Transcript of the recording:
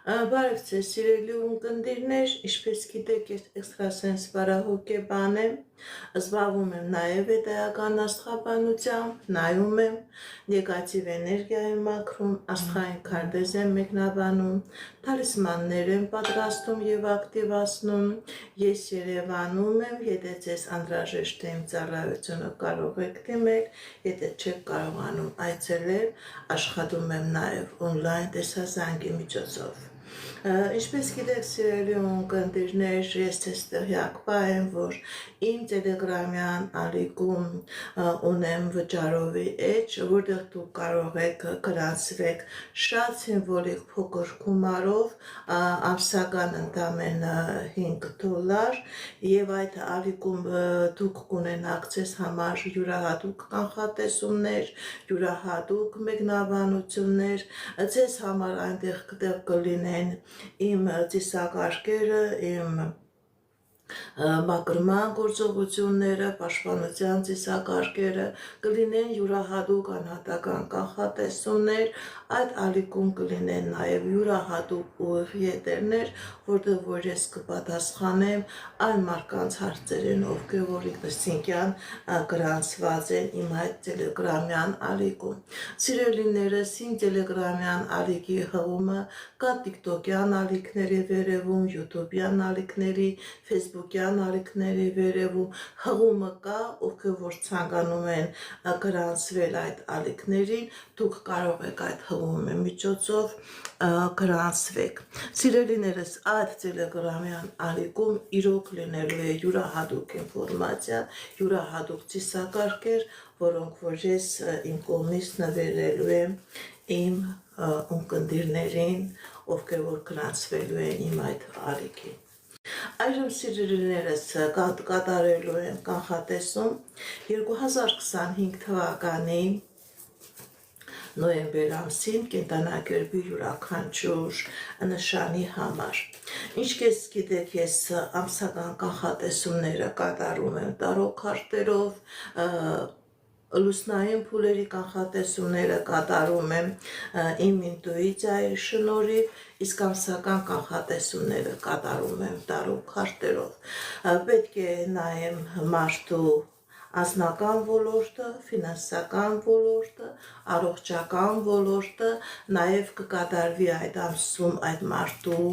Բարև ձեզ սիրելի ունկնդիրներ, ինչպես գիտեք, ես էքստրասենս բարահոգեբան եմ, զբաղվում եմ նաև էդայական աստղաբանությամբ, նայում եմ, նեգատիվ էներգիա եմ մաքրում, աստղային քարտեզ եմ մեկնաբանում, թալիսմաններ եմ պատրաստում և ակտիվացնում, ես Երևանում եմ, եթե ձեզ անհրաժեշտ է իմ ծառայությունը կարող եք դիմել, եթե չեք կարողանում այցելել, աշխատում եմ նաև օնլայն տեսազանգի միջոցով։ Ինչպես գիտեք, սիրելի ունկնդիրներ, ես ձեզ տեղյակ եմ, որ իմ տելեգրամյան ալիքում ունեմ վճարովի էջ, որտեղ դուք կարող եք գրանցվեք շատ սիմվոլիկ փոքր գումարով, ամսական ընդամենը $5 եւ այդ ալիքում դուք կունենաք ձեզ համար յուրահատուկ կանխատեսումներ, յուրահատուկ մեկնաբանություններ, ձեզ համար այնտեղ կլինեն իմ ծիսակարգերը, իմ մաքրման գործողությունները, պաշտպանության ծիսակարգերը, կլինեն յուրահատուկ անհատական կանխատեսումներ, այդ ալիքում կլինեն նաև յուրահատուկ ուղիղ որտեղ որ ես կպատասխանեմ այն մարդկանց հարցերին, ովքեր որ ինքնըստինքյան գրանցված են իմ այդ տելեգրամյան ալիքում։ Սիրելիներս, իմ տելեգրամյան ալիքի հղումը կա տիկտոկյան ալիքների վերևում, յութուբյան ալիքների, ֆեյսբուքյան ալիքների վերևում, հղումը կա, ովքեր որ ցանկանում են գրանցվել այդ ալիքներին, դուք կարող եք այդ հղումի միջոցով գրանցվեք։ Սիրելիներս, այդ տելեգրամյան ալիքում իրոք լինելու է յուրահատուկ ինֆորմացիա, յուրահատուկ ծիսակարգեր, որոնք որ ես իմ կողմից նվիրելու եմ իմ ունկնդիրներին, ովքեր որ գրանցվելու են իմ այդ ալիքին։ Այժմ սիրելիներս կատարելու եմ կանխատեսում 2025 թվականի նոյեմբեր ամսին կենդանակերպի յուրաքանչյուր նշանի համար։ Ինչպես գիտեք, ես ամսական կանխատեսումները կատարում եմ տարոք քարտերով, լուսնային փուլերի կանխատեսումները կատարում եմ իմ ինտուիցիայի շնորհիվ, իսկ ամսական կանխատեսումները կատարում եմ տարոք քարտերով։ Պետք է նայեմ մարդու անձնական ոլորտը, ֆինանսական ոլորտը, առողջական ոլորտը, նաև կկատարվի այդ ամսում այդ մարդու